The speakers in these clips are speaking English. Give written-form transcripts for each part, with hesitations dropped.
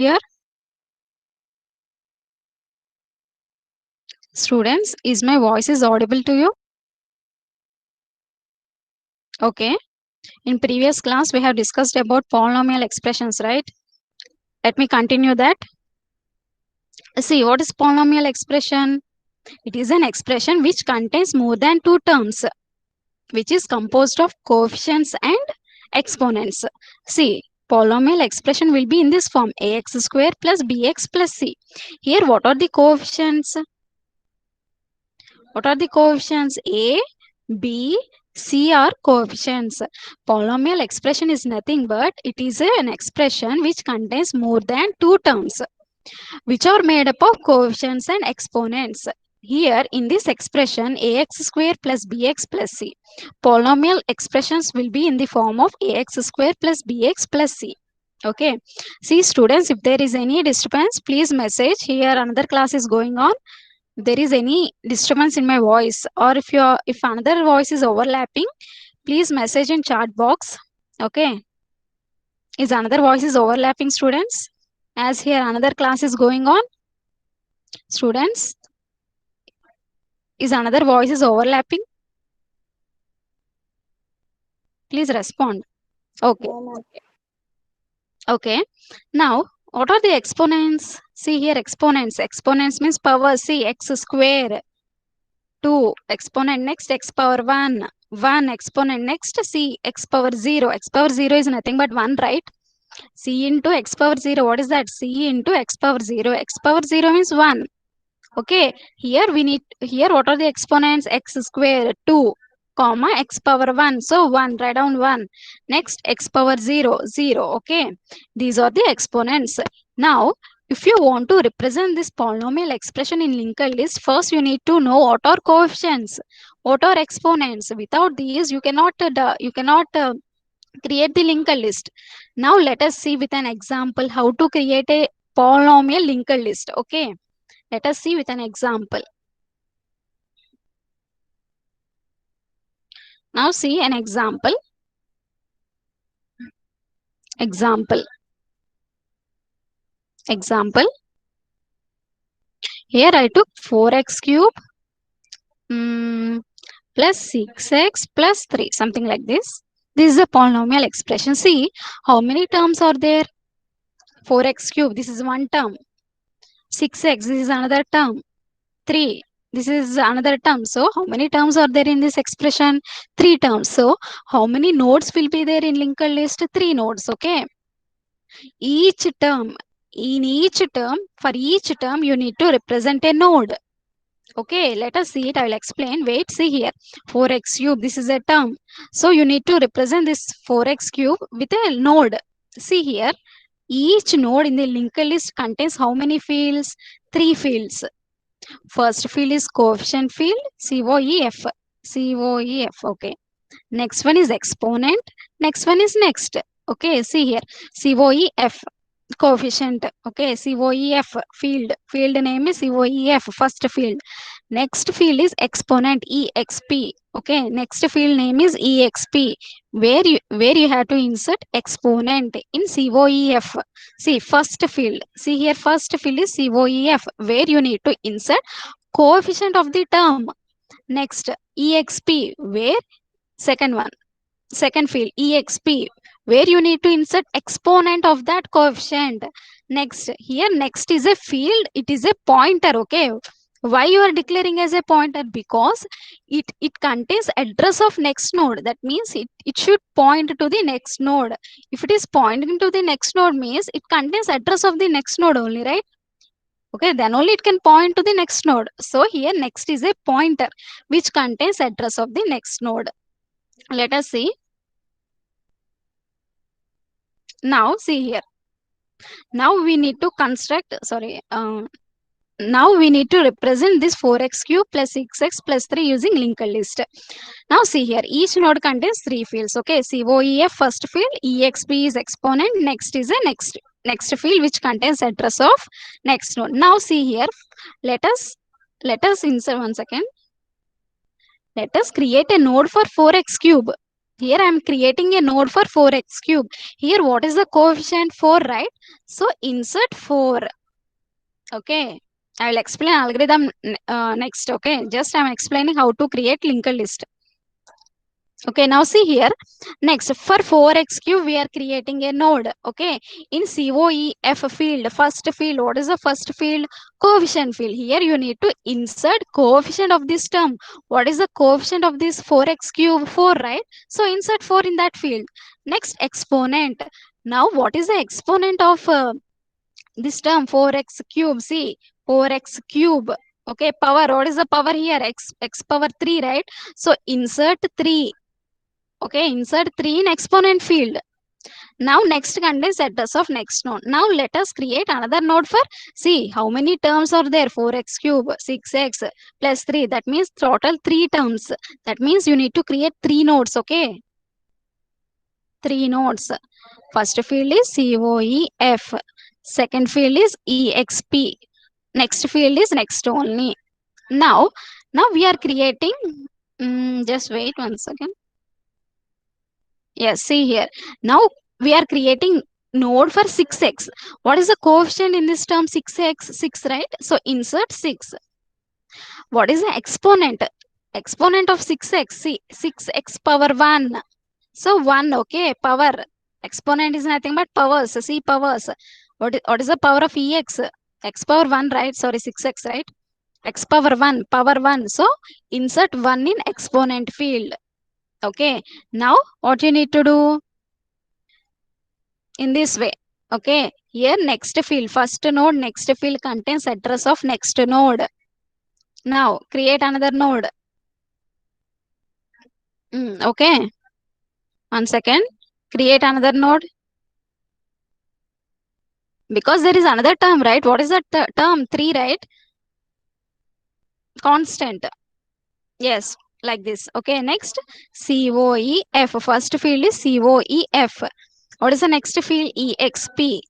here? Students, is my voice is audible to you? Okay. In previous class, we have discussed about polynomial expressions, right? Let me continue that. See, what is polynomial expression? It is an expression which contains more than two terms, which is composed of coefficients and exponents. See, polynomial expression will be in this form, ax square plus bx plus c. Here, what are the coefficients? What are the coefficients? A, B, C are coefficients. Polynomial expression is nothing but it is an expression which contains more than two terms, which are made up of coefficients and exponents. Here in this expression, ax square plus bx plus c. Polynomial expressions will be in the form of ax square plus bx plus c. Okay. See students, if there is any disturbance, please message. Here another class is going on. If there is any disturbance in my voice, or if another voice is overlapping, please message in chat box. Okay. Is another voice is overlapping, students? As here another class is going on. Students, is another voice is overlapping? Please respond. Okay. Okay. Now, what are the exponents? See here exponents. Exponents means power. See x square. 2 exponent next x power 1. 1 exponent next c x power 0. X power 0 is nothing but 1, right? C into x power 0. What is that? C into x power 0. X power 0 means 1. Okay. Here what are the exponents? X square 2 comma x power 1. So 1, write down 1. Next x power 0, 0. Okay. These are the exponents. Now, if you want to represent this polynomial expression in linked list, first you need to know what are coefficients, what are exponents. Without these, you cannot create the linked list. Now let us see with an example how to create a polynomial linked list. Okay. Let us see with an example. Now see an example. Example. Here I took 4x cube plus 6x plus 3. Something like this. This is a polynomial expression. See how many terms are there? 4x cube. This is one term. 6x. This is another term. 3. This is another term. So how many terms are there in this expression? 3 terms. So how many nodes will be there in linked list? 3 nodes. Okay. Each term, for each term, you need to represent a node. Okay, let us see it. I will explain. Wait, see here. 4x cube, this is a term. So you need to represent this 4x cube with a node. See here. Each node in the linked list contains how many fields? 3 fields. First field is coefficient field, COEF. COEF, okay. Next one is exponent. Next one is next. Okay, see here. COEF, coefficient. Okay, COEF, field. Field name is COEF, first field. Next field is exponent, EXP. Okay, next field name is EXP, where you have to insert exponent in COEF. See, first field. See here, first field is COEF, where you need to insert coefficient of the term. Next, EXP, where second field, EXP, where you need to insert exponent of that coefficient. Next, here next is a field, it is a pointer. Okay, why you are declaring as a pointer? Because it contains address of next node. That means it should point to the next node. If it is pointing to the next node, means it contains address of the next node only, right? Okay, then only it can point to the next node. So here next is a pointer which contains address of the next node. Let us see. Now see here. Now we need to construct, now we need to represent this 4x cube plus 6x plus 3 using linked list. Now see here, each node contains 3 fields. Okay, COEF first field, EXP is exponent, next is a next field which contains address of next node. Now see here, let us insert one second. Let us create a node for 4x cube. Here I am creating a node for 4x cube. Here what is the coefficient? 4, right? So insert 4. Okay. I will explain algorithm next. Okay. Just I am explaining how to create linked list. Okay, now see here. Next, for 4x cube, we are creating a node. Okay, in COEF field, first field, what is the first field? Coefficient field. Here you need to insert coefficient of this term. What is the coefficient of this 4x cube? 4, right? So insert 4 in that field. Next, exponent. Now, what is the exponent of this term 4x cube? See, 4x cube. Okay, power. What is the power here? X power 3, right? So insert 3. Okay, insert 3 in exponent field. Now next contains address of next node. Now let us create another node for, see how many terms are there? 4x cube, 6x plus 3. That means total 3 terms. That means you need to create 3 nodes. Okay, 3 nodes. First field is COEF. Second field is EXP. Next field is next only. Now we are creating, just wait 1 second. Yes, see here. Now we are creating node for 6x. What is the coefficient in this term? 6x, 6, right? So insert 6. What is the exponent? Exponent of 6x. See, 6x power 1. So 1, okay, power. Exponent is nothing but powers. See, powers. What is the power of ex? X power 1, right? Sorry, 6x, right? X power 1, power 1. So insert 1 in exponent field. Okay. Now what you need to do? In this way. Okay, here next field, first node, next field contains address of next node. Now create another node. Okay, 1 second, create another node, because there is another term, right? What is that term? 3, right? Constant. Yes, like this. Okay, next COEF. First field is COEF. What is the next field? EXP.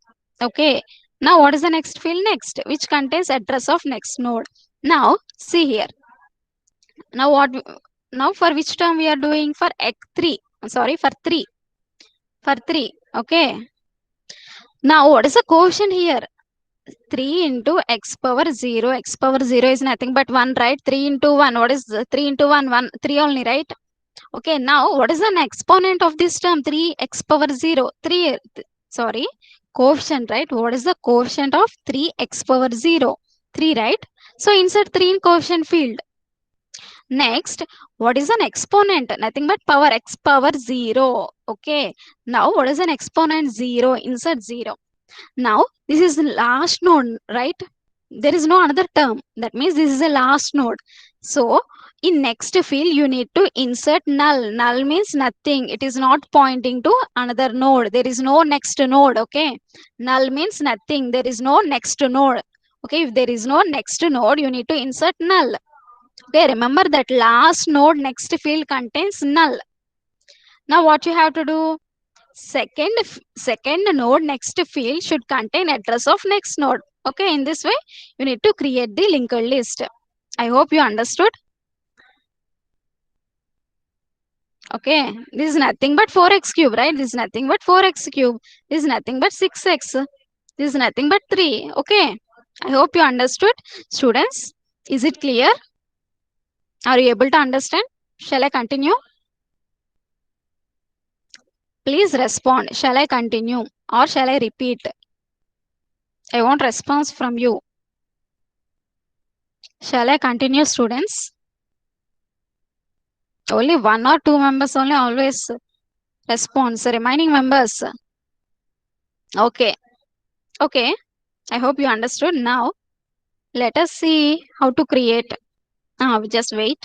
Okay, now what is the next field? Next, which contains address of next node. Now see here. Now what? Now for which term we are doing? For x3. Sorry, for 3. For 3. Okay. Now what is the coefficient here? 3 into x power 0. X power 0 is nothing but 1, right? 3 into 1. What is 3 into 1? 1. 3 only, right? Okay. Now what is an exponent of this term? 3 x power 0. 3. Sorry. Coefficient, right? What is the coefficient of 3 x power 0? 3, right? So insert 3 in coefficient field. Next, what is an exponent? Nothing but power, x power 0. Okay. Now, what is an exponent? 0. Insert 0. Now, this is the last node, right? There is no another term. That means this is the last node. So, in next field, you need to insert null. Null means nothing. It is not pointing to another node. There is no next node. Okay. Null means nothing. There is no next node. Okay. If there is no next node, you need to insert null. Okay, remember that last node next field contains null. Now what you have to do? Second node next field should contain address of next node. Okay, in this way, you need to create the linked list. I hope you understood. Okay, this is nothing but 4x cube, right? This is nothing but 4x cube. This is nothing but 6x. This is nothing but 3. Okay, I hope you understood. Students, is it clear? Are you able to understand? Shall I continue? Please respond. Shall I continue or shall I repeat? I want response from you. Shall I continue, students? Only 1 or 2 members only always response. Remaining members. Okay. Okay. I hope you understood. Now, let us see how to create. Just wait.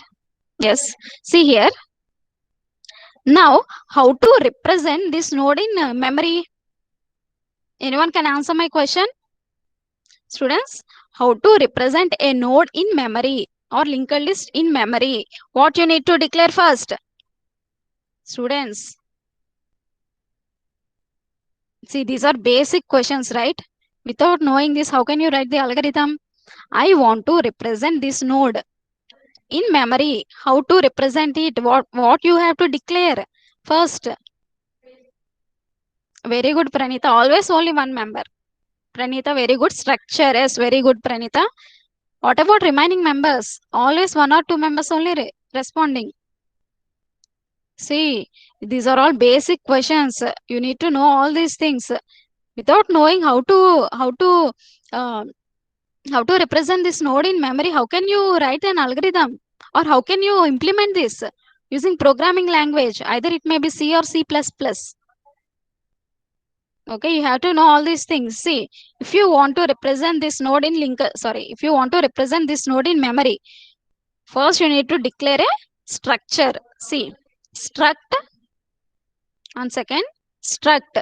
Yes. See here. Now, how to represent this node in memory? Anyone can answer my question? Students, how to represent a node in memory or linked list in memory? What you need to declare first? Students, see, these are basic questions, right? Without knowing this, how can you write the algorithm? I want to represent this node in memory. How to represent it? What you have to declare? First, very good, Pranita. Always only one member. Pranita, very good. Structure, yes, very good, Pranita. What about remaining members? Always one or two members only responding. See, these are all basic questions. You need to know all these things. Without knowing uh, how to represent this node in memory, how can you write an algorithm, or how can you implement this using programming language? Either it may be C or C++. Okay, you have to know all these things. See, if you want to represent this node in if you want to represent this node in memory, first you need to declare a structure. See, struct, one second, struct,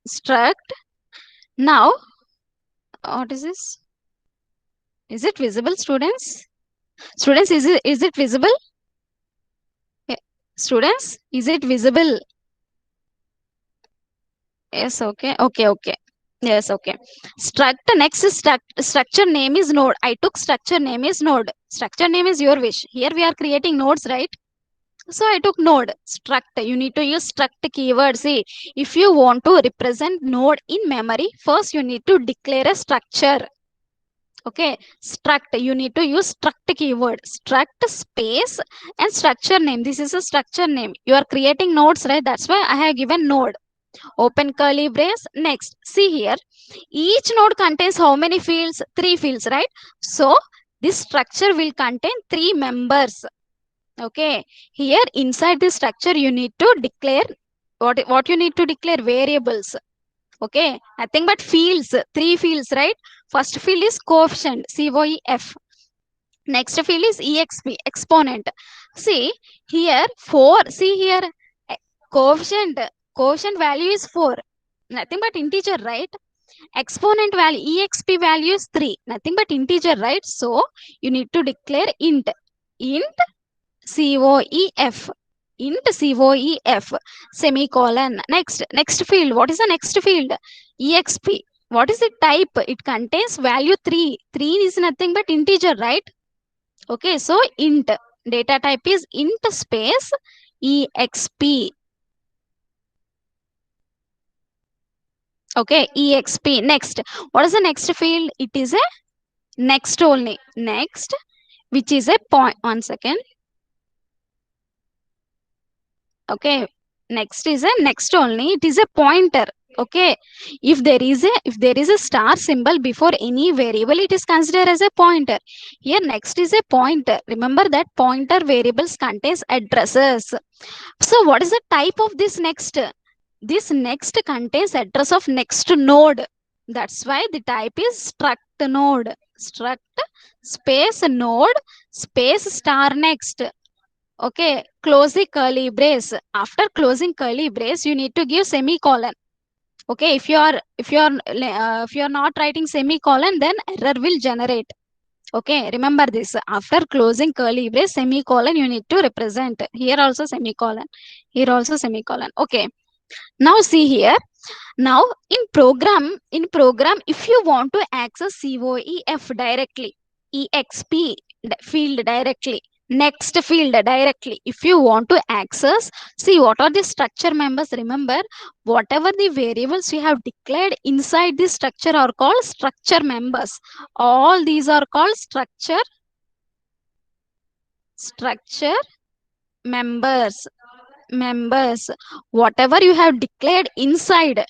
struct. Now, what is this? Is it visible, students? Students, is it visible? Yeah. Students, is it visible? Yes, okay, okay. Yes, okay. Structure name is node. I took structure name is node. Structure name is your wish. Here we are creating nodes, right? So I took node. Struct. You need to use struct keyword. See, if you want to represent node in memory, first you need to declare a structure. Okay, struct. You need to use struct keyword. Struct space and structure name. This is a structure name. You are creating nodes, right? That's why I have given node. Open curly brace. Next, see here. Each node contains how many fields? 3 fields, right? So this structure will contain 3 members. Okay, here inside this structure you need to declare what you need to declare? Variables. Okay, nothing but fields, 3 fields, right? First field is coefficient, COEF. Next field is EXP, exponent. See here 4. See here, coefficient value is 4, nothing but integer, right? Exponent value, EXP value is 3, nothing but integer, right? So you need to declare int COEF, semicolon. Next field, what is the next field? EXP. What is the type? It contains value 3. 3 is nothing but integer, right? Okay, so int, data type is int space EXP. Okay, EXP. Next, what is the next field? It is a next only. Next, which is a point. 1 second. Okay, next is a next only. It is a pointer. Okay, if there is a star symbol before any variable, it is considered as a pointer. Here next is a pointer. Remember that pointer variables contains addresses. So what is the type of this next? This next contains address of next node. That's why the type is struct node. Struct space node space star next. Okay, close the curly brace. After closing curly brace, you need to give semicolon. Okay, if you are not writing semicolon, then error will generate. Okay, remember this. After closing curly brace, semicolon you need to represent. Here also semicolon. Here also semicolon. Okay. Now see here. Now in program, if you want to access COEF directly, EXP field directly, next field directly, if you want to access, see what are the structure members? Remember, whatever the variables we have declared inside this structure are called structure members. All these are called structure members. Whatever you have declared inside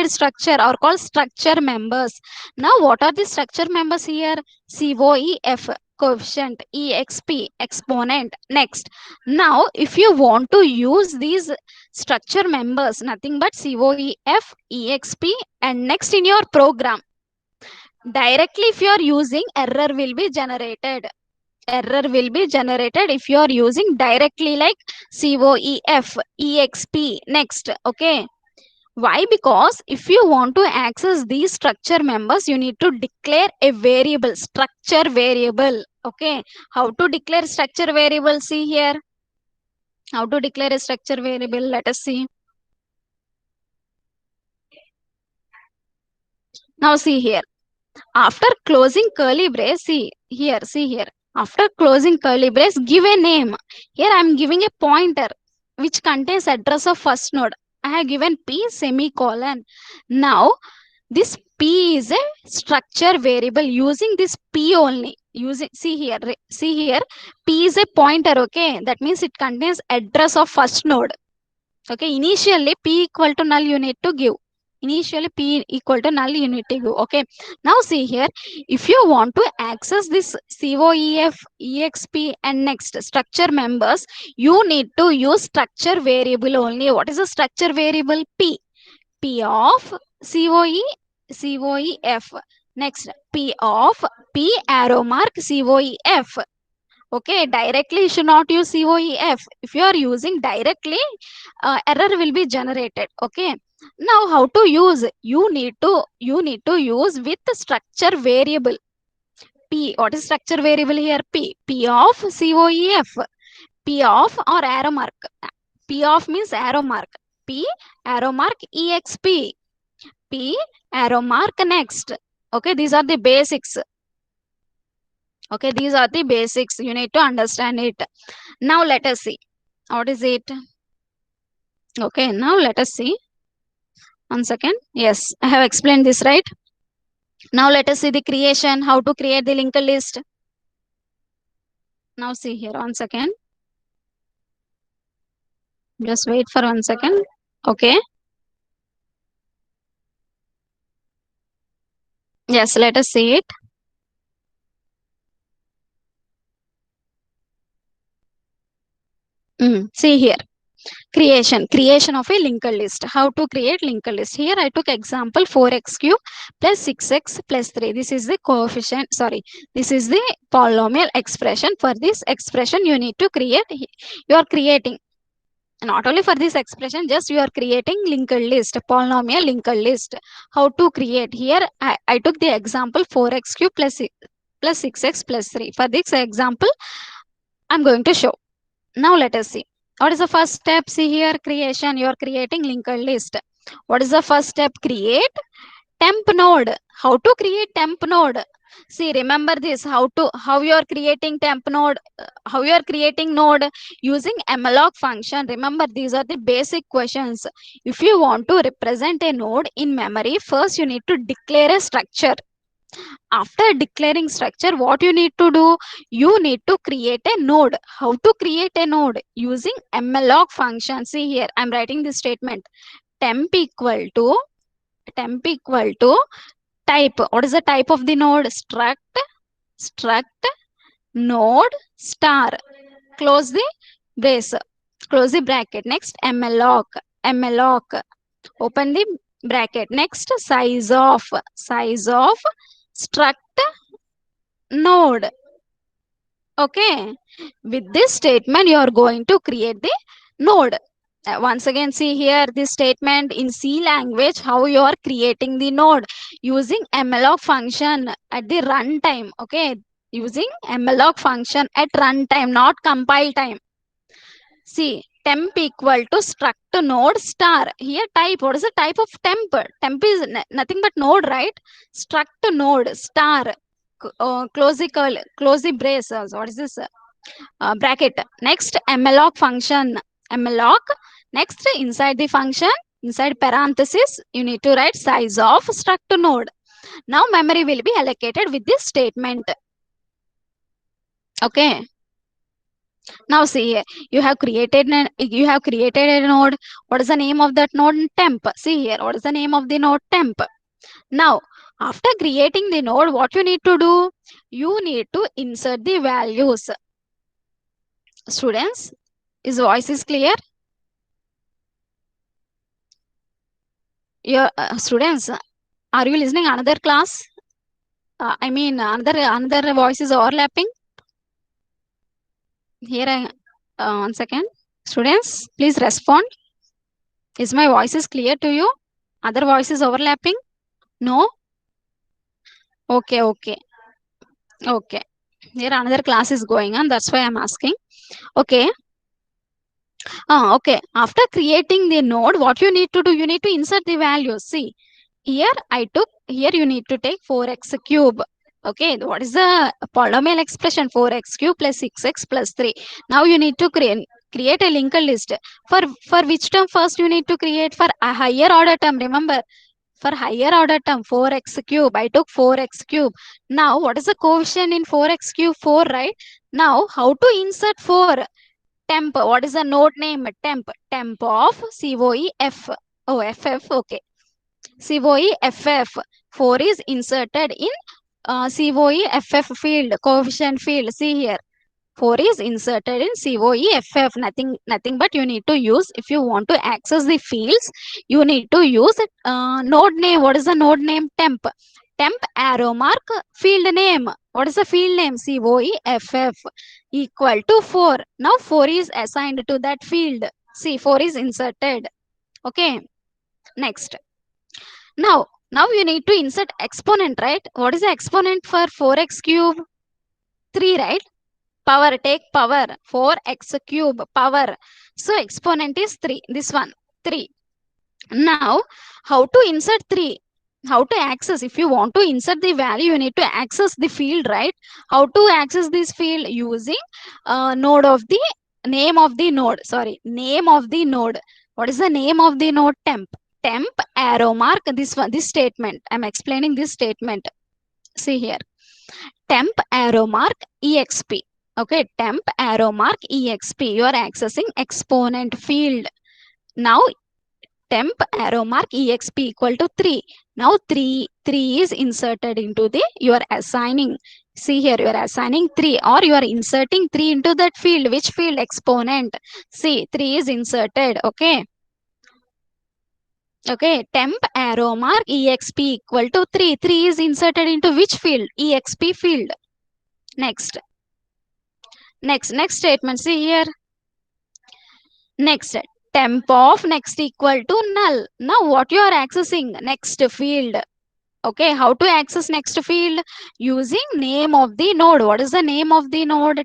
structure are called structure members. Now what are the structure members here? COEF, coefficient, EXP, exponent. Next, now if you want to use these structure members, nothing but COEF, EXP, and next in your program directly, if you are using, error will be generated. If you are using directly like COEF, EXP. Next, okay. Why? Because if you want to access these structure members, you need to declare a variable, structure variable. Okay. How to declare structure variable? See here. How to declare a structure variable? Let us see. Now see here. After closing curly brace, see here. After closing curly brace, give a name. Here I am giving a pointer. which contains address of first node. I have given P semicolon. Now this P is a structure variable. Using this P only, using, see here, P is a pointer. Okay, that means it contains address of first node. Okay, initially P equal to null you need to give. Initially P equal to null you need to give. Okay, now see here, if you want to access this COEF, EXP and next structure members, you need to use structure variable only. What is the structure variable? P. P of COEF. Next, P of P arrow mark COEF. Okay, directly you should not use COEF. If you are using directly, error will be generated. Okay, now how to use? You need to use with the structure variable P. What is structure variable here? P. P of COEF. P of or arrow mark. P of means arrow mark. P arrow mark EXP. P arrow mark next. Okay, these are the basics. Okay, these are the basics. You need to understand it. Now let us see. What is it? Okay, now let us see. 1 second. Yes, I have explained this, right? Now let us see the creation, how to create the linked list. Now see here, 1 second. Just wait for 1 second. Okay. Yes, let us see it. See here. Creation of a linked list. How to create linked list? Here I took example 4x cube plus 6x plus 3. This is the coefficient, sorry, this is the polynomial expression. For this expression you need to create, you are creating, not only for this expression, just you are creating linked list, polynomial linked list. How to create? Here I took the example 4x cube plus 6x plus 3. For this example I'm going to show. Now let us see. What is the first step? See here, creation. You are creating linked list. What is the first step? Create temp node. How to create temp node? See, remember this. How you are creating temp node? How you are creating node? Using malloc function. Remember, these are the basic questions. If you want to represent a node in memory, first you need to declare a structure. After declaring structure, what you need to do? You need to create a node. How to create a node? Using malloc function. See here, I'm writing this statement. Temp equal to type. What is the type of the node? Struct node star. Close the brace. Close the bracket. Next, malloc. Open the bracket. Next, size of struct node. Okay, with this statement you are going to create the node. Once again, see here this statement in C language, how you are creating the node using malloc function at the runtime. Okay, using malloc function at runtime, not compile time. See, temp equal to struct node star. Here type, what is the type of temp? Temp is nothing but node, right? Struct node star. Close the brace. What is this? Bracket. Next, malloc function. Malloc. Next, inside the function, inside parenthesis, you need to write size of struct node. Now memory will be allocated with this statement. Okay. Now see here, you have created a node. What is the name of that node? Temp. See here, what is the name of the node? Temp. Now, after creating the node, what you need to do? You need to insert the values. Students, is voice is clear? Your students, are you listening another class? I mean, another voice is overlapping. Here, 1 second. Students, please respond. Is my voice is clear to you? Other voice is overlapping? No? Okay. Okay. Here another class is going on. That's why I'm asking. Okay. Okay. After creating the node, what you need to do? You need to insert the values. See, here you need to take 4x cube. Okay. What is the polynomial expression? 4x cube plus 6x plus 3. Now you need to create. Create a linked list. For which term first you need to create? For a higher order term. Remember, for higher order term 4x cube, I took 4x cube. Now what is the coefficient in 4x cube? 4, right? Now how to insert 4? Temp. What is the node name? Temp of COEF. Oh, FF. Okay. COEFF. 4 is inserted in COEFF field, coefficient field. See here. 4 is inserted in COEFF. Nothing but you need to use, if you want to access the fields, you need to use node name. What is the node name? Temp arrow mark field name. What is the field name? COEFF equal to 4. Now 4 is assigned to that field. See, 4 is inserted. Okay. Next. Now you need to insert exponent, right? What is the exponent for 4x cube? 3, right? Power, take power. 4x cube power. So exponent is 3. This one, 3. Now, how to insert 3? How to access? If you want to insert the value, you need to access the field, right? How to access this field? Using node of the name of the node. Sorry, name of the node. What is the name of the node? Temp arrow mark. This one, this statement. I'm explaining this statement. See here. Temp arrow mark exp. Okay, temp arrow mark exp. You are accessing exponent field. Now temp arrow mark exp equal to 3. Now 3 is inserted into the, you are assigning. See here, you are assigning 3, or you are inserting 3 into that field. Which field? Exponent. See, 3 is inserted. Okay. Okay, temp arrow mark exp equal to 3. 3 is inserted into which field? Exp field. Next statement. See here. Next, temp of next equal to null. Now what you are accessing? Next field. Okay, how to access next field? Using name of the node. What is the name of the node?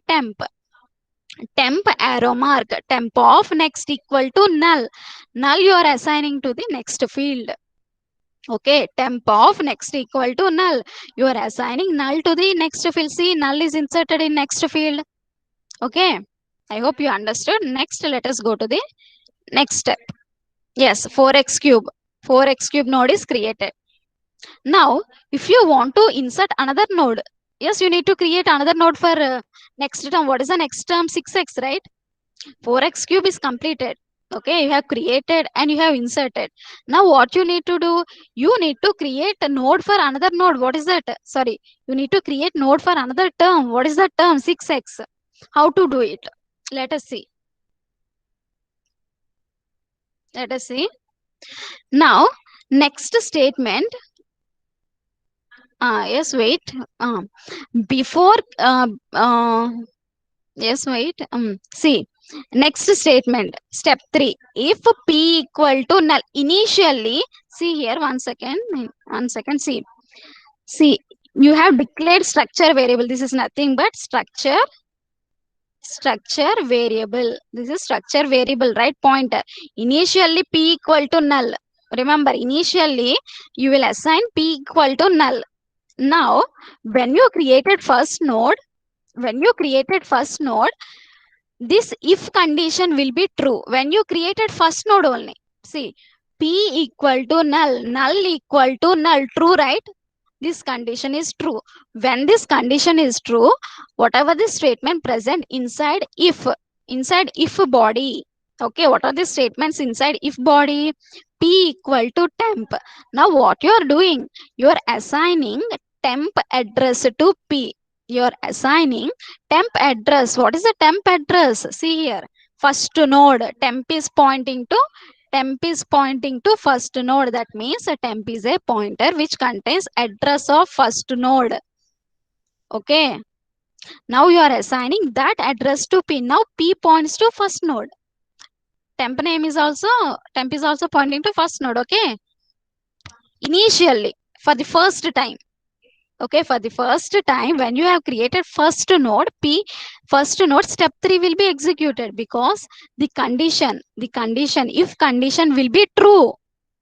Temp arrow mark. Temp of next equal to null. Null you are assigning to the next field. Okay, temp of next equal to null. You are assigning null to the next field. See, null is inserted in next field. Okay, I hope you understood. Next, let us go to the next step. Yes, 4x cube. 4x cube node is created. Now, if you want to insert another node, yes, you need to create another node for next term. What is the next term? 6x, right? 4x cube is completed. Okay, you have created and you have inserted. Now, what you need to do? You need to create a node for another node. What is that? Sorry, you need to create node for another term. What is the term? 6x. How to do it? Let us see. Let us see. Now, next statement. Yes, wait. Before, yes, wait. See, next statement. Step 3. If P equal to null, initially, see here, 1 second. 1 second, see. See, you have declared structure variable. This is nothing but structure variable. This is structure variable, right? Pointer. Initially P equal to null. Remember, initially you will assign P equal to null. Now, when you created first node, this if condition will be true. When you created first node only. See, P equal to null equal to null, true, right? This condition is true. When this condition is true, whatever the statement present inside if body. Okay, what are the statements inside if body? P equal to temp. Now what you are doing? You are assigning temp address to P. You are assigning temp address. What is the temp address? See here. First node. Temp is pointing to first node. That means a temp is a pointer which contains address of first node. Okay. Now you are assigning that address to P. Now P points to first node. Temp is also pointing to first node. Okay. Initially, for the first time. Okay, for the first time, when you have created first node, step 3 will be executed because the condition, if condition will be true.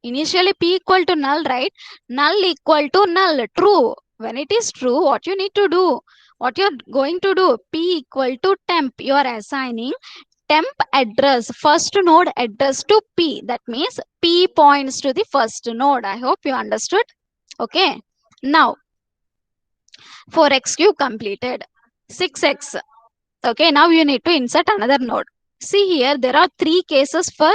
Initially, P equal to null, right? Null equal to null, true. When it is true, what you need to do? What you're going to do? P equal to temp. You are assigning temp address, first node address to P. That means P points to the first node. I hope you understood. Okay. Now, 4x cube completed. 6x. Okay. Now you need to insert another node. See here, there are 3 cases for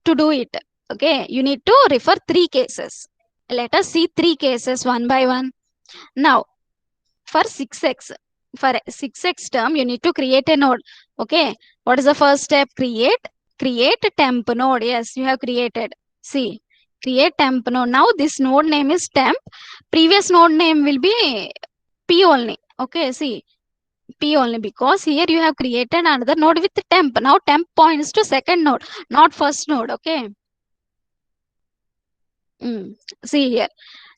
to do it. Okay. You need to refer 3 cases. Let us see 3 cases one by one. Now, for 6x, for 6x term, you need to create a node. Okay. What is the first step? Create temp node. Yes, you have created. See, create temp node. Now this node name is temp. Previous node name will be P only. Okay, see, P only, because here you have created another node with temp. Now temp points to second node, not first node. Okay. See here.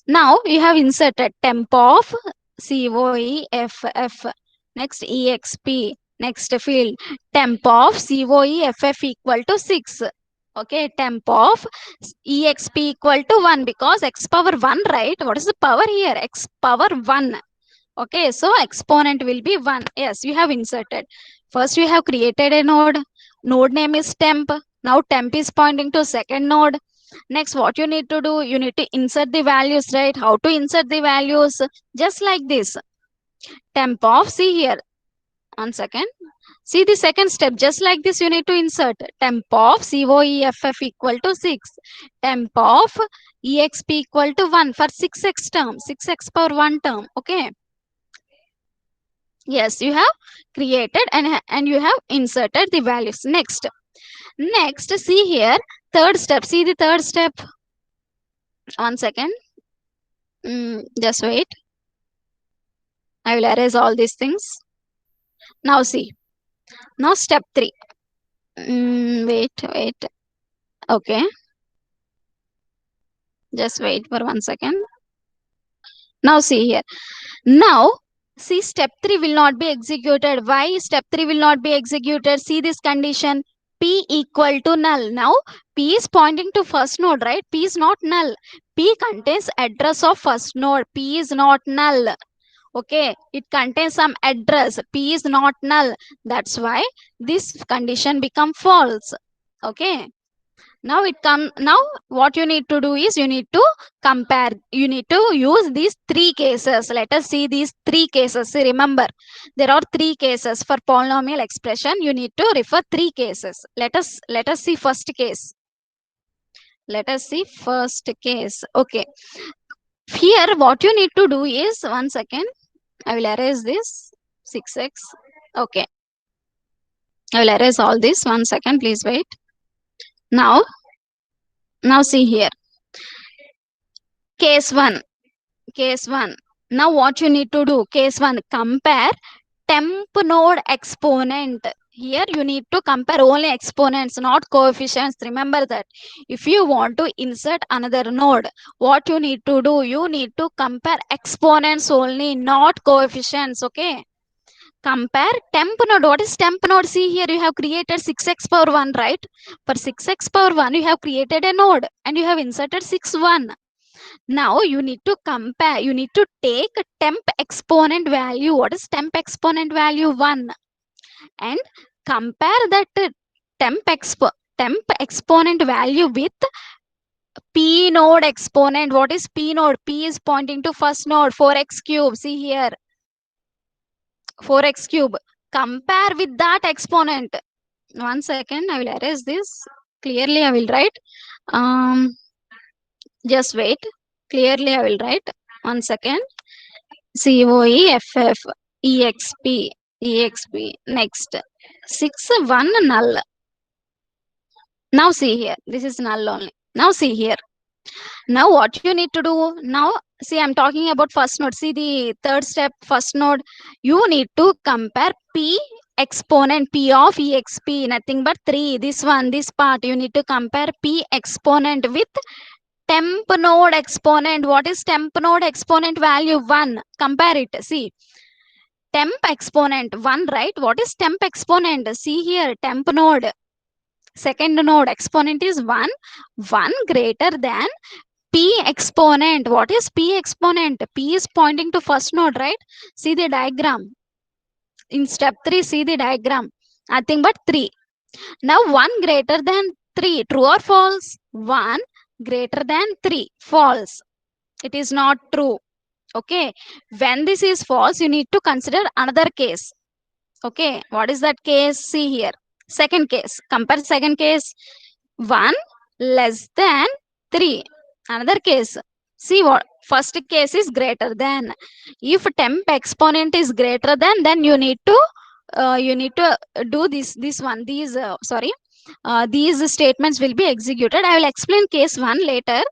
Now you have inserted temp of COEFF. Next EXP. Next field. Temp of COEFF equal to 6. Okay. Temp of EXP equal to 1, because x power 1, right? What is the power here? X power 1. Okay. So exponent will be 1. Yes, you have inserted. First you have created a node. Node name is temp. Now temp is pointing to second node. Next, what you need to do, you need to insert the values, right? How to insert the values? Just like this. Temp of, see here. 1 second. See the second step. Just like this, you need to insert temp of COEFF equal to 6. Temp of EXP equal to 1 for 6x term. 6x power 1 term. Okay. Yes, you have created and you have inserted the values. Next, see here. Third step. See the third step. 1 second. Just wait. I will erase all these things. Now see. Now step 3. Wait. Okay. Just wait for 1 second. Now see here. Now see, step 3 will not be executed. Why step 3 will not be executed? See this condition. P equal to null. Now P is pointing to first node, right? P is not null. P contains address of first node. P is not null. Okay, it contains some address. P is not null. That's why this condition become false. Okay. Now what you need to do is you need to compare. You need to use these 3 cases. Let us see these 3 cases. See, remember, there are 3 cases for polynomial expression. You need to refer 3 cases. Let us see first case. Let us see first case. Okay. Here what you need to do is, 1 second. I will erase this 6x. Okay. I will erase all this. 1 second. Please wait. Now see here. Case 1. Now what you need to do? Case 1. Compare temp node exponent. Here you need to compare only exponents, not coefficients. Remember that. If you want to insert another node, what you need to do? You need to compare exponents only, not coefficients. Okay. Compare temp node. What is temp node? See here, you have created 6x power 1, right? For 6x power 1, you have created a node and you have inserted 6, 1. Now you need to compare. You need to take temp exponent value. What is temp exponent value? 1. And compare that temp exponent value with P node exponent. What is P node? P is pointing to first node, 4x cube. See here. 4x cube. Compare with that exponent. 1 second, I will erase this. Clearly, I will write. Just wait. Clearly, I will write. 1 second. COEFF EXP. Next. 6, 1 null. Now see here. This is null only. Now see here. Now what you need to do? Now see, I'm talking about first node. See the third step, first node. You need to compare P exponent, P of EXP, nothing but 3. This part, you need to compare P exponent with temp node exponent. What is temp node exponent value? 1. Compare it. See, temp exponent 1, right? What is temp exponent? See here, temp node. Second node exponent is 1. 1 greater than P exponent. What is P exponent? P is pointing to first node, right? See the diagram. In step 3, see the diagram. Nothing but 3. Now 1 greater than 3, true or false? 1 greater than 3, false. It is not true. Okay. When this is false, you need to consider another case. Okay. What is that case? See here. Second case. Compare second case. 1 less than 3. Another case. See what? First case is greater than. If temp exponent is greater than, then you need to do this one. These statements will be executed. I will explain case 1 later.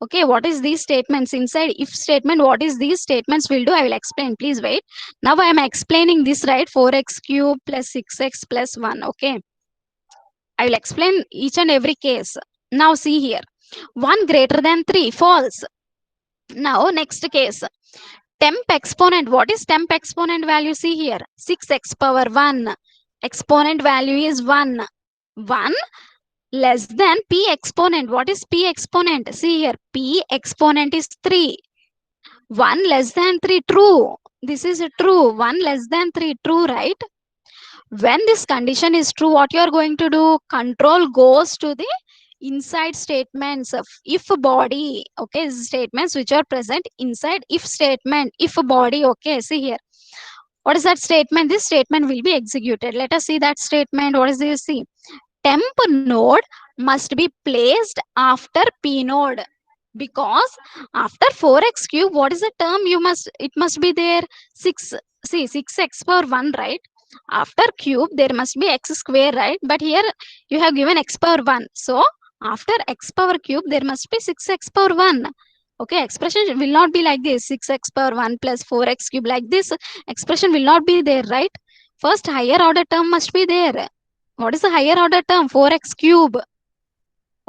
Okay, what is these statements inside if statement? What is these statements will do? I will explain. Please wait. Now I am explaining this, right? 4x cube plus 6x plus 1. Okay, I will explain each and every case. Now see here. 1 greater than 3, false. Now next case. Temp exponent. What is temp exponent value? See here. 6x power 1. Exponent value is 1. 1 less than p exponent. What is p exponent? See here. P exponent is 3. 1 less than 3, true. This is true. 1 less than 3, true, right? When this condition is true, what you are going to do? Control goes to the inside statements of if body. Okay, statements which are present inside if statement, if body. Okay, see here. What is that statement? This statement will be executed. Let us see that statement. What is this? See, temp node must be placed after p node, because after 4x cube, what is the term? It must be there 6. See, 6x power 1, right? After cube there must be x square, right? But here you have given x power 1, so after x power cube there must be 6x power 1. Okay, expression will not be like this, 6x power 1 plus 4x cube, like this expression will not be there, right? First higher order term must be there. What is the higher order term? 4x cube.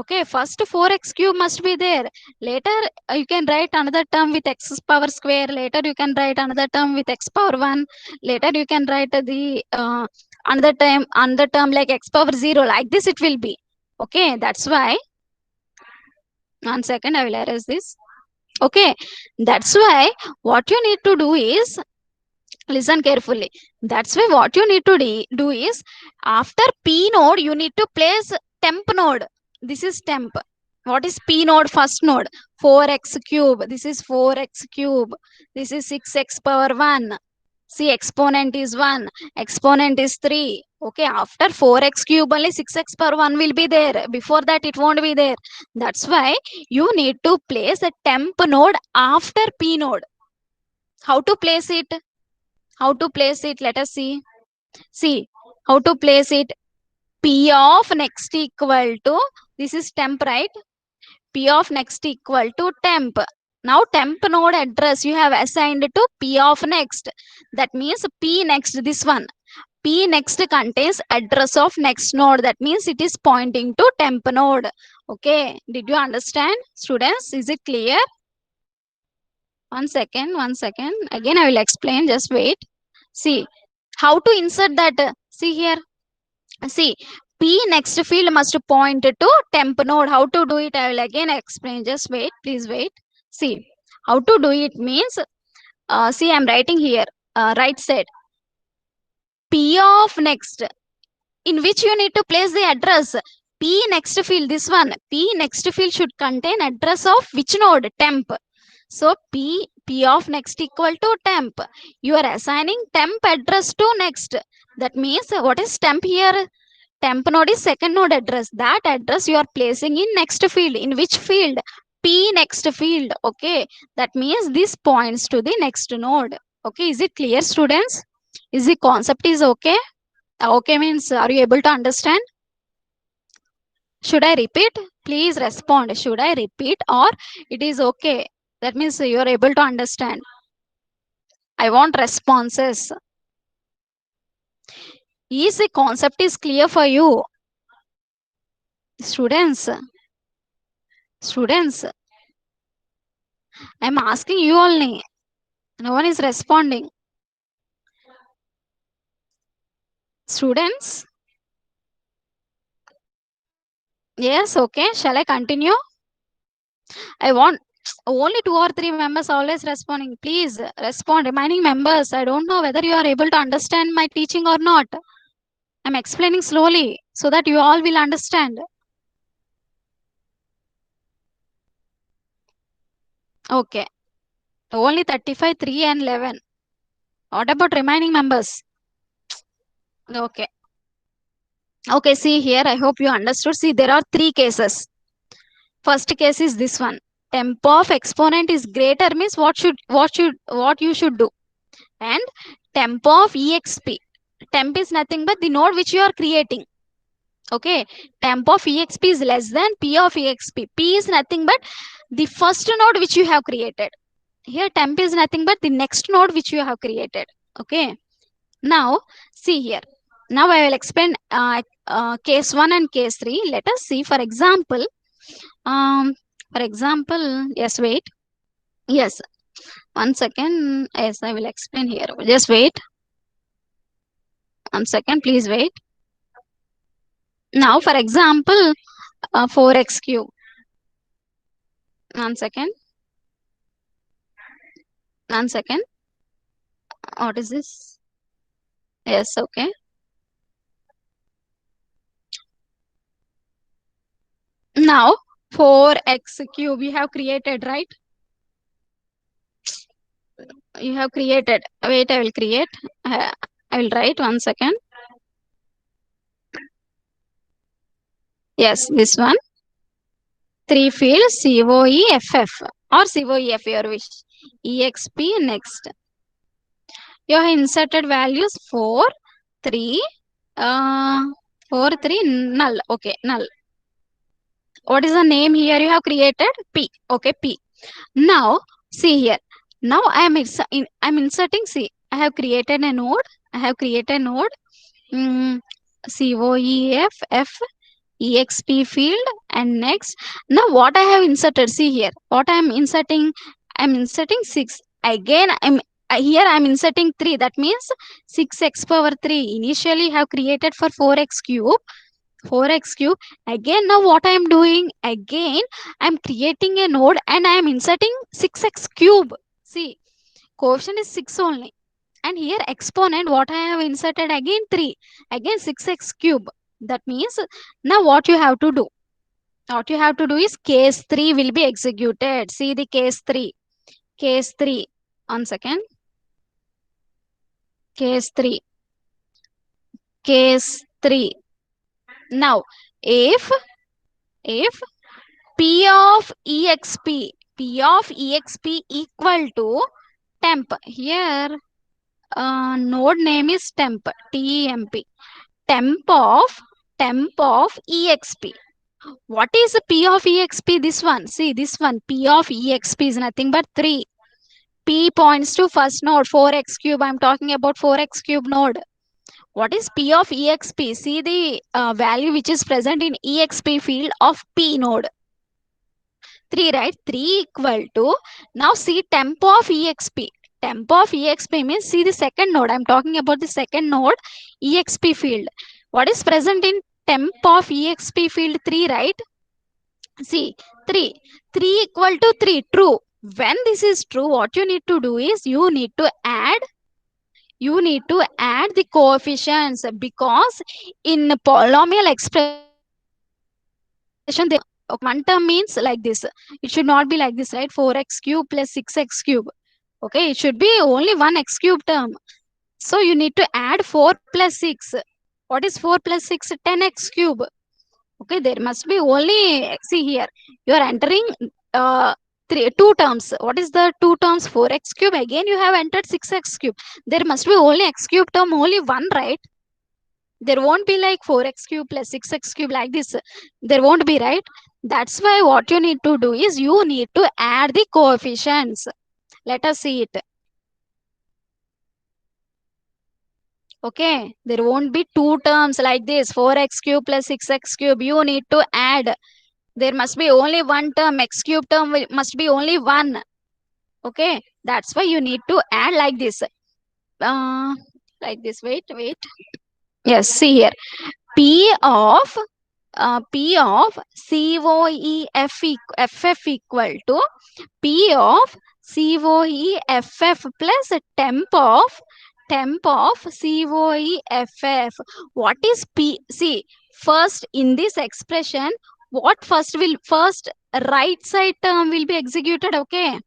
Okay, first 4x cube must be there. Later you can write another term with x power square. Later you can write another term with x power 1. Later you can write the another term like x power 0. Like this it will be. Okay, that's why. 1 second, I will erase this. Okay, that's why what you need to do is, listen carefully. That's why what you need to do is, after p node you need to place temp node. This is temp. What is p node? First node 4x cube. This is 4x cube. This is 6x power 1. See, exponent is 1, exponent is 3. Okay, after 4x cube only 6x power 1 will be there. Before that it won't be there. That's why you need to place a temp node after p node. How to place it? How to place it? Let us see. See, how to place it? P of next equal to, this is temp, right? P of next equal to temp. Now temp node address you have assigned to P of next. That means P next, this one. P next contains address of next node. That means it is pointing to temp node. Okay, did you understand, students? Is it clear? 1 second, 1 second. Again I will explain, just wait. See, how to insert that? See here. See, P next field must point to temp node. How to do it? I will again explain. Just wait. Please wait. See, how to do it means, see, I am writing here, right side. P of next, in which you need to place the address. P next field, this one. P next field should contain address of which node? Temp. So P of next equal to temp. You are assigning temp address to next. That means what is temp here? Temp node is second node address. That address you are placing in next field. In which field? P next field. Okay, that means this points to the next node. Okay, is it clear, students? Is the concept is okay? Okay means, are you able to understand? Should I repeat? Please respond. Should I repeat or it is okay? That means you are able to understand. I want responses. Is the concept is clear for you? Students, I'm asking you only. No one is responding. Students? Yes, okay. Shall I continue? I want only 2 or 3 members always responding. Please respond. Remaining members, I don't know whether you are able to understand my teaching or not. I'm explaining slowly so that you all will understand. Okay. Only 35, 3 and 11. What about remaining members? Okay. Okay, see here. I hope you understood. See, there are three cases. First case is this one. Temp of exponent is greater means what you should do. And temp of exp. Temp is nothing but the node which you are creating. Okay. Temp of exp is less than p of exp. P is nothing but the first node which you have created. Here temp is nothing but the next node which you have created. Okay. Now see here. Now I will explain case 1 and case 3. Let us see. Um, for example, yes, wait. Yes, 1 second. Yes, I will explain here. Just wait. 1 second, please wait. Now, for example, 4x cube. 1 second. 1 second. What is this? Yes, okay. Now, 4x cube you have created, right? You have created. Wait, I will create. I will write 1 second. Yes, this one. Three fields COEFF or COEF, your wish. EXP next. You have inserted values 4, 3, uh, 4, 3, null. Okay, null. What is the name here you have created? P. Okay, P. Now, see here. Now I'm inserting C. I have created a node. I have created a node. COEFF exp field, and next now what I have inserted, see here what I am inserting. I'm inserting 6 again. Here I'm inserting 3, that means 6x power 3 initially have created for 4x cube. Again now what I am doing, again I'm creating a node and I am inserting 6x cube. See, coefficient is 6 only, and here exponent what I have inserted again 3, again 6x cube. That means now what you have to do, is case 3 will be executed. See the case 3. Case 3. 1 second. Case 3. Case 3. Now, if P of exp, equal to temp. Here, node name is temp, temp. Temp of exp. What is P of exp? This one. See, this one. P of exp is nothing but 3. P points to first node, 4x cube. I'm talking about 4x cube node. What is P of exp? See the value which is present in exp field of P node. 3, right? 3 equal to, now see temp of exp. Temp of exp means see the second node. I'm talking about the second node, exp field. What is present in temp of exp field? 3, right? See, 3. 3 equal to 3, true. When this is true, what you need to do is you need to add the coefficients, because in polynomial expression there one term means like this. It should not be like this, right? 4x cube plus 6x cube. Okay, it should be only one x cube term. So you need to add 4 plus 6. What is 4 plus 6? 10x cube. Okay, there must be only, see here, you are entering two terms. What is the two terms? 4x cube. Again, you have entered 6x cube. There must be only x cube term, only one, right? There won't be like 4x cube plus 6x cube like this. There won't be, right? That's why what you need to do is you need to add the coefficients. Let us see it. Okay, there won't be two terms like this, 4x cube plus 6x cube. You need to add. There must be only one term, x cube term must be only one. Okay, that's why you need to add like this. Like this, wait. Yes, see here. P of COEFF equal to P of COEFF plus temp of temp of COEFF. What is P? See, first in this expression, what first right side term will be executed, okay?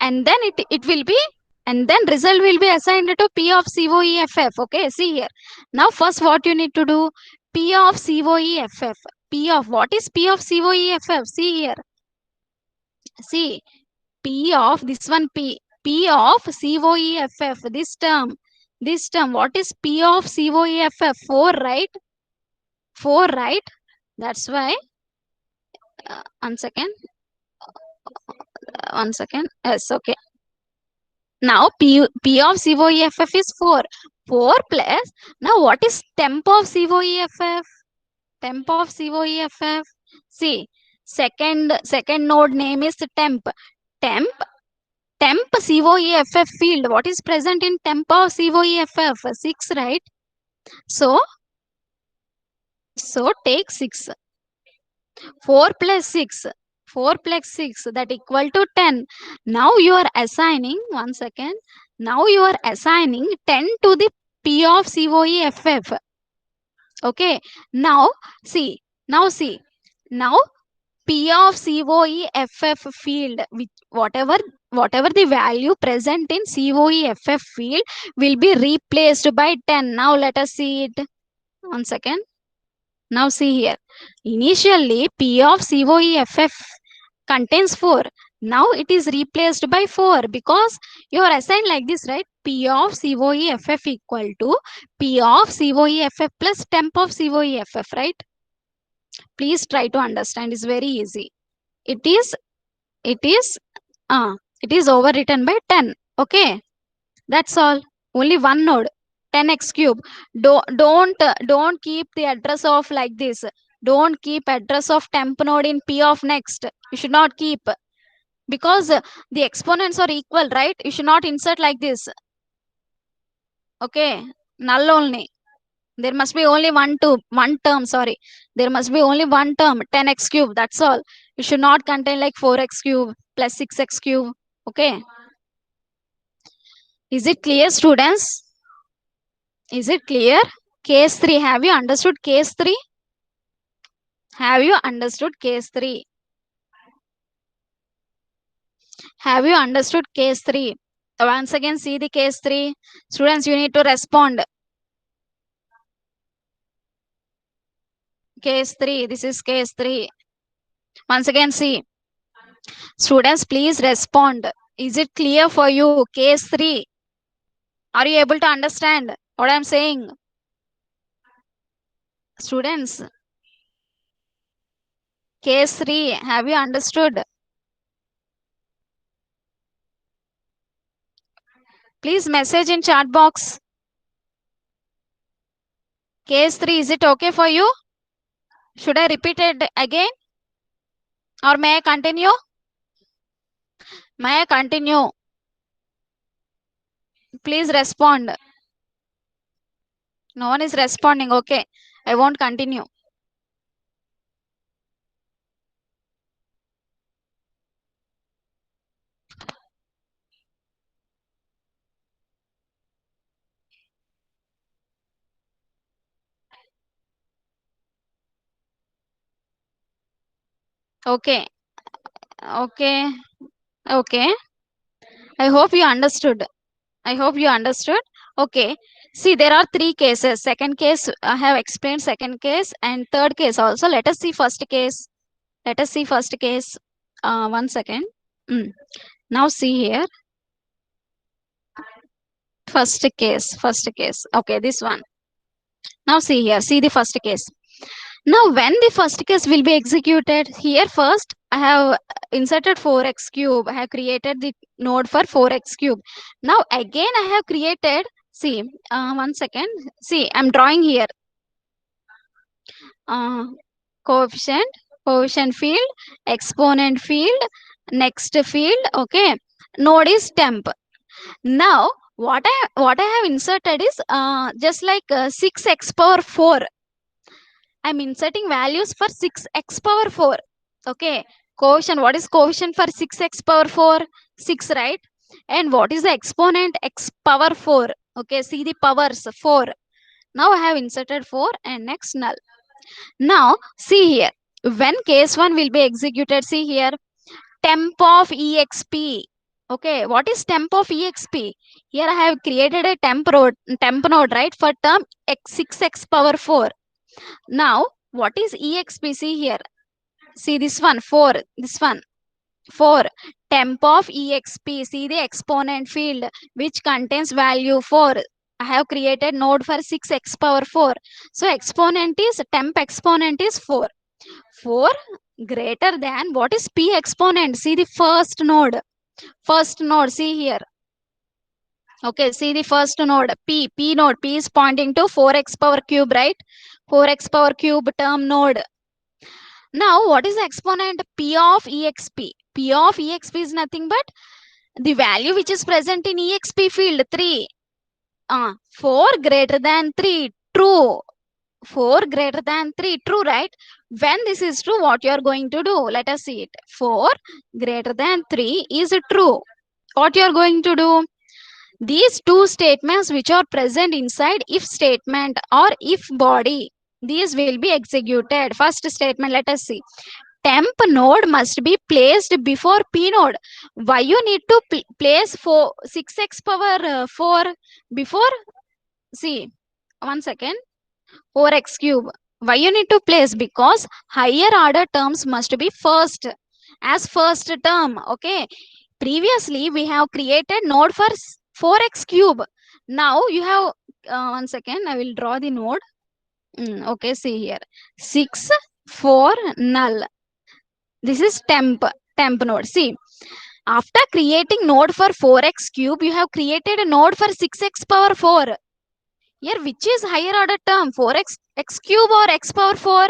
And then it will be, and then result will be assigned to P of COEFF, okay? See here. Now first what you need to do, P of COEFF. P of, what is P of COEFF? See here. See, P of this one, P of COEFF, this term, what is P of COEFF? 4, right? 4, right? That's why, 1 second, 1 second, yes, okay. Now P of COEFF is 4. 4 plus, now what is temp of COEFF? Temp of COEFF. See, second node name is temp. Temp COEFF field. What is present in temp of COEFF? 6, right? So take 6. 4 plus 6. 4 plus 6, that equal to 10. Now you are assigning, 1 second. Now you are assigning 10 to the P of COEFF. Okay. Now see. Now P of COEFF field, which whatever the value present in COEFF field will be replaced by 10. Now let us see it. 1 second. Now see here. Initially P of COEFF contains 4. Now it is replaced by 4 because you are assigned like this, right? P of COEFF equal to P of COEFF plus temp of COEFF, right? Please try to understand. It's very easy. It is it is overwritten by 10. Okay, that's all. Only one node, 10x cube. Don't keep the address of like this. Don't keep address of temp node in P of next. You should not keep, because the exponents are equal, right? You should not insert like this. Okay, null only. There must be only one term, sorry. There must be only one term, 10x cube. That's all. It should not contain like 4x cube plus 6x cube. Okay. Is it clear, students? Is it clear? Case 3. Have you understood case 3? Have you understood case 3? Have you understood case 3? Once again, see the case 3. Students, you need to respond. Case 3. This is case 3. Once again, see. Students, please respond. Is it clear for you? Case 3. Are you able to understand what I'm saying? Students, case 3. Have you understood? Please message in chat box. Case 3, is it okay for you? Should I repeat it again? Or may I continue? May I continue? Please respond. No one is responding. Okay. I won't continue. Okay. Okay. Okay. I hope you understood. I hope you understood. Okay. See, there are 3 cases. Second case, I have explained second case, and third case also. Let us see first case. Let us see first case. 1 second. Now see here. First case. Okay, this one. Now see here. See the first case. Now when the first case will be executed, here first I have inserted 4x cube. I have created the node for 4x cube. Now again I have created, see, 1 second. See, I'm drawing here. Coefficient field, exponent field, next field. Okay, node is temp. Now what I have inserted is just like 6x power 4. I'm inserting values for 6x power 4. Okay, coefficient. What is coefficient for 6x power 4? 6, right? And what is the exponent? X power 4. Okay, see the powers 4. Now I have inserted 4 and next null. Now see here, when case 1 will be executed, see here, temp of exp. Okay, what is temp of exp? Here I have created a temp node, right, for term x 6x power 4. Now what is exp? See here, see this one 4, this one 4, temp of exp. See the exponent field which contains value 4. I have created node for 6x power 4. So exponent is, temp exponent is 4. 4 greater than, what is p exponent? See the first node. First node, see here. Okay, see the first node, p node. P is pointing to 4x power cube, right? 4x power cube term node. Now, what is the exponent? P of exp. P of exp is nothing but the value which is present in exp field, 3. 4 greater than 3, true. 4 greater than 3, true, right? When this is true, what you are going to do? Let us see it. 4 greater than 3 is true. What you are going to do? These two statements which are present inside if statement or if body, these will be executed. First statement, let us see. Temp node must be placed before p node. Why you need to place 6x power 4 before? See, one second. 4x cube. Why you need to place? Because higher order terms must be first, as first term. Okay, previously we have created node for 4x cube. Now you have, one second, I will draw the node. Okay, see here, 6 4 null. This is temp node. See, after creating node for 4x cube, you have created a node for 6x power 4. Here, which is higher order term? 4x x cube or x power 4?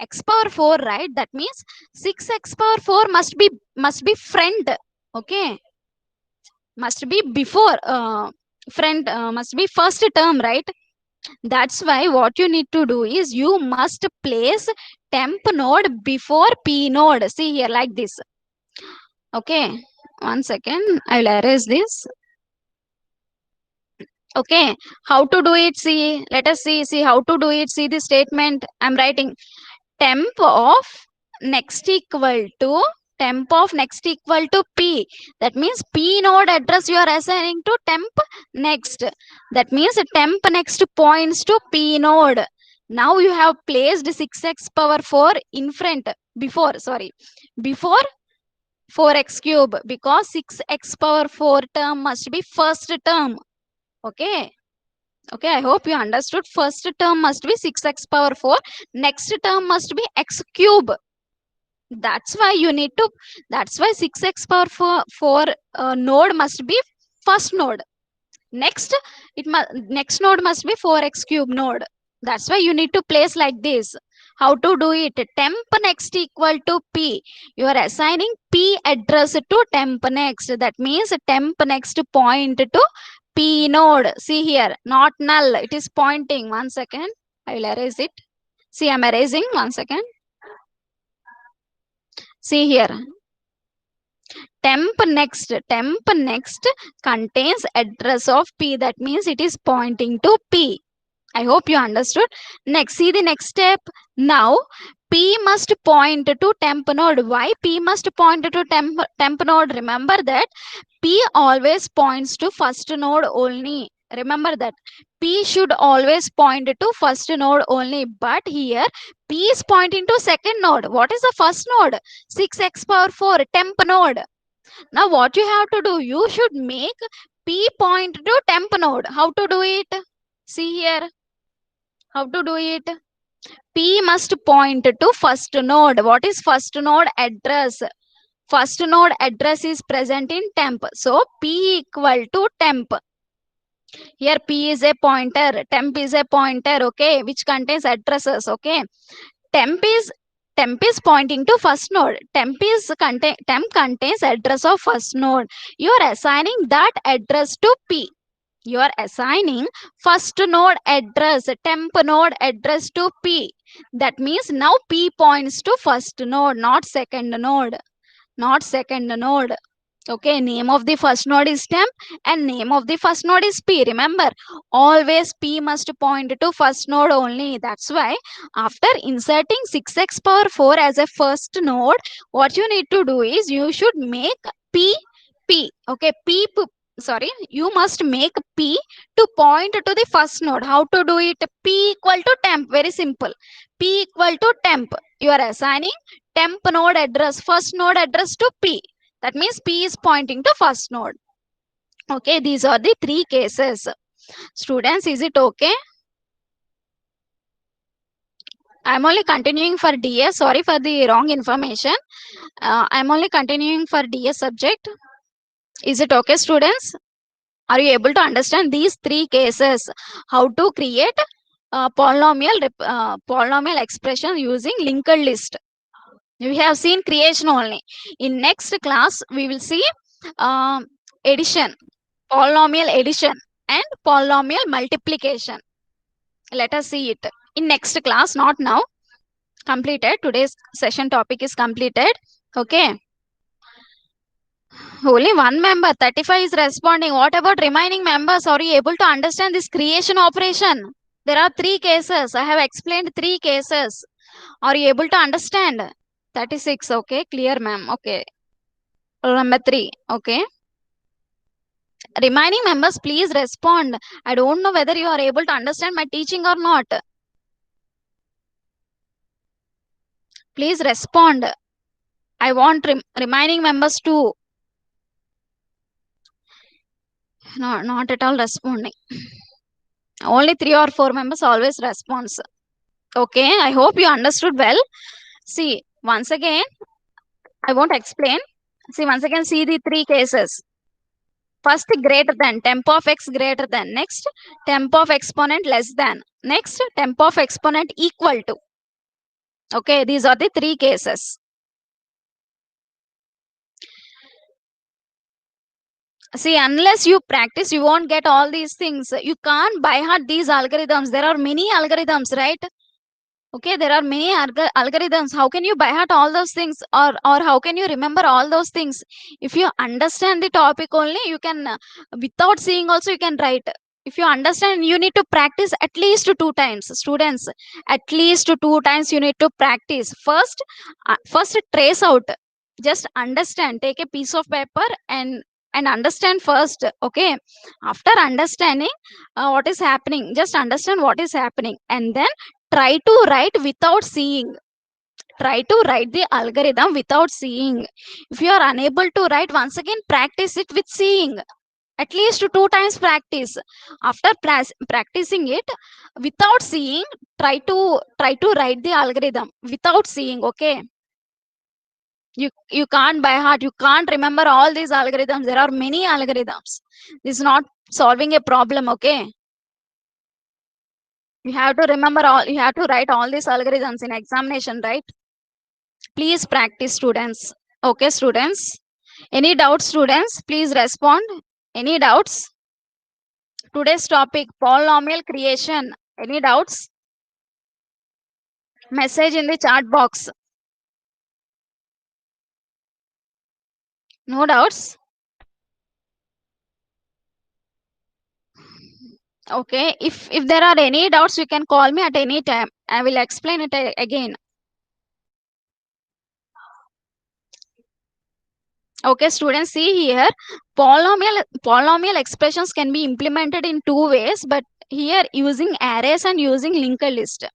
X power 4, right? That means 6x power 4 must be friend. Okay, must be before friend, must be first term, right? That's why what you need to do is you must place temp node before p node. See here, like this. Okay, one second, I will erase this. Okay, how to do it? See, let us see how to do it. See the statement I'm writing. Temp of next equal to, temp of next equal to p. That means p node address you are assigning to temp next. That means temp next points to p node. Now you have placed 6x power 4 in front, before, sorry, before 4x cube, because 6x power 4 term must be first term. Okay, okay, I hope you understood. First term must be 6x power 4, next term must be x cube. That's why you need to, that's why 6x power 4 node must be first node. Next, next node must be 4x cube node. That's why you need to place like this. How to do it? Temp next equal to p. You are assigning p address to temp next. That means temp next point to p node. See here, not null. It is pointing. One second, I will erase it. See, I'm erasing. One second. See here, temp next contains address of p. That means it is pointing to p. I hope you understood. Next, see the next step. Now p must point to temp node. Why p must point to temp node? Remember that p always points to first node only. Remember that p should always point to first node only, but here p is pointing to second node. What is the first node? 6x power 4, temp node. Now what you have to do? You should make p point to temp node. How to do it? See here, how to do it? P must point to first node. What is first node address? First node address is present in temp. So P equal to temp. Here P is a pointer, temp is a pointer, okay, which contains addresses, okay. Temp is pointing to first node. Temp contains address of first node. You are assigning that address to P. You are assigning first node address, temp node address to P. That means now P points to first node, not second node. Not second node. Okay, name of the first node is temp and name of the first node is P. Remember, always P must point to first node only. That's why after inserting 6x power 4 as a first node, what you need to do is you should make P P. Okay, sorry, you must make P to point to the first node. How to do it? P equal to temp. Very simple. P equal to temp. You are assigning temp node address, first node address to P. That means P is pointing to first node. Okay, these are the three cases. Students, is it okay? I'm only continuing for DS. Sorry for the wrong information. I'm only continuing for DS subject. Is it okay, students? Are you able to understand these three cases? How to create polynomial expression using linked list. We have seen creation only. In next class, we will see addition, polynomial addition and polynomial multiplication. Let us see it in next class, not now. Completed. Today's session topic is completed. Okay. Only one member, 35 is responding. What about remaining members? Are you able to understand this creation operation? There are three cases. I have explained three cases. Are you able to understand? 36. Okay. Clear, ma'am. Okay. Number 3. Okay. Remaining members, please respond. I don't know whether you are able to understand my teaching or not. Please respond. I want remaining members too. No, not at all responding. Only 3 or 4 members always responds. Okay, I hope you understood well. See, once again, I won't explain. See, once again, see the three cases. First, greater than, temp of x greater than. Next, temp of exponent less than. Next, temp of exponent equal to. Okay, these are the three cases. See, unless you practice, you won't get all these things. You can't by heart these algorithms. There are many algorithms, right? Okay, there are many algorithms. How can you by heart all those things, or how can you remember all those things? If you understand the topic only, you can without seeing also you can write. If you understand, you need to practice at least 2 times. Students, at least 2 times you need to practice. First trace out. Just understand. Take a piece of paper and understand first. Okay, after understanding what is happening, just understand what is happening, and then try to write without seeing. Try to write the algorithm without seeing. If you are unable to write, once again practice it with seeing. At least 2 times practice. After practicing it without seeing, try to write the algorithm without seeing. Okay, you can't by heart, you can't remember all these algorithms. There are many algorithms. This is not solving a problem. Okay, you have to remember all, you have to write all these algorithms in examination, right? Please practice, students. Okay, students. Any doubts, students? Please respond. Any doubts? Today's topic, polynomial creation. Any doubts? Message in the chat box. No doubts? Okay. If there are any doubts, you can call me at any time. I will explain it again. Okay, students, see here, polynomial expressions can be implemented in 2 ways, but here using arrays and using linked list.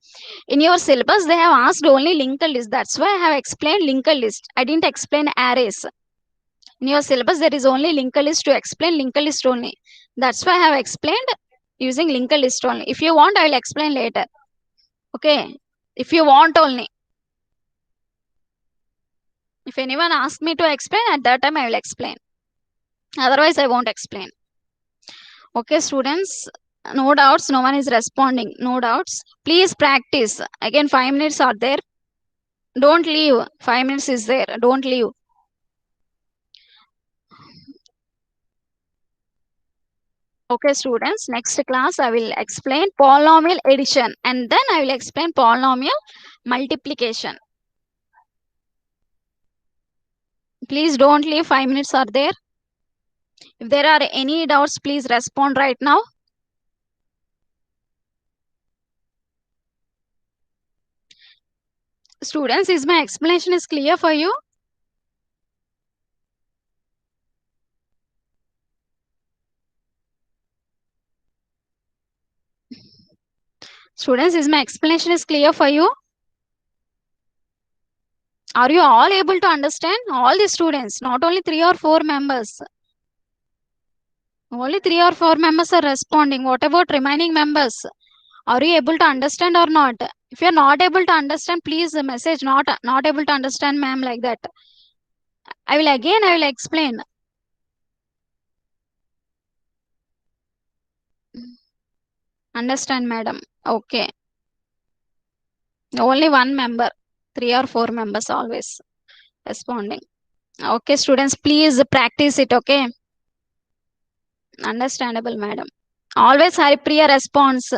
In your syllabus, they have asked only linked list. That's why I have explained linked list. I didn't explain arrays. In your syllabus, there is only linked list to explain linked list only. That's why I have explained using linked list only. If you want, I will explain later. Okay, if you want only. If anyone asks me to explain, at that time I will explain. Otherwise, I won't explain. Okay, students, no doubts. No one is responding. No doubts. Please practice. Again, 5 minutes are there. Don't leave. 5 minutes is there. Don't leave. Okay, students, next class I will explain polynomial addition and then I will explain polynomial multiplication. Please don't leave. 5 minutes are there. If there are any doubts, please respond right now. Students, is my explanation is clear for you? Students, is my explanation is clear for you? Are you all able to understand? All the students, not only 3 or 4 members. Only 3 or 4 members are responding. What about remaining members? Are you able to understand or not? If you are not able to understand, please message not able to understand, ma'am, like that. I will explain. Understand, madam. Okay. Only one member. 3 or 4 members always responding. Okay, students, please practice it. Okay. Understandable, madam. Always Haripriya response.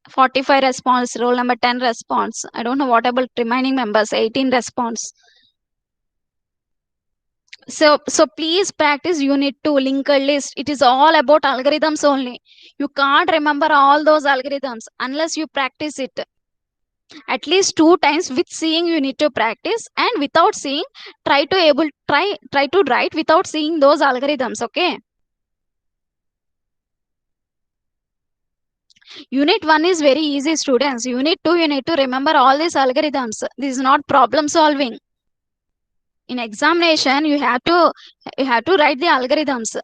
45 response. Roll number 10 response. I don't know what about remaining members. 18 response. So please practice unit 2 linked list. It is all about algorithms only. You can't remember all those algorithms unless you practice it at least 2 times. With seeing you need to practice, and without seeing try to write without seeing those algorithms. Okay. Unit 1 is very easy, students. Unit 2 you need to remember all these algorithms. This is not problem solving. In examination you have to write the algorithms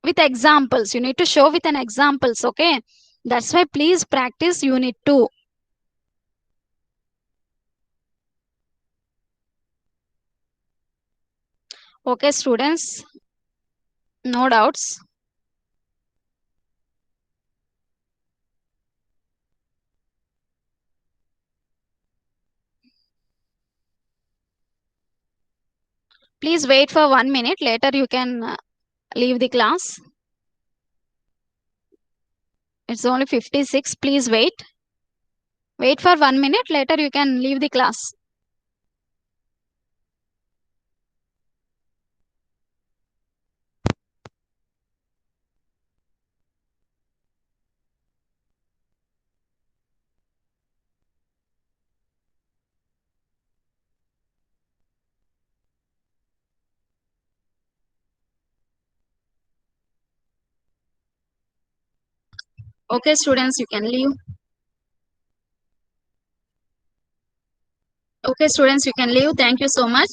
with examples. You need to show with an examples. Okay. That's why please practice unit 2. Okay, students, no doubts. Please wait for 1 minute. Later you can leave the class. It's only 56. Please wait. Wait for 1 minute. Later you can leave the class. Okay, students, you can leave. Okay, students, you can leave. Thank you so much.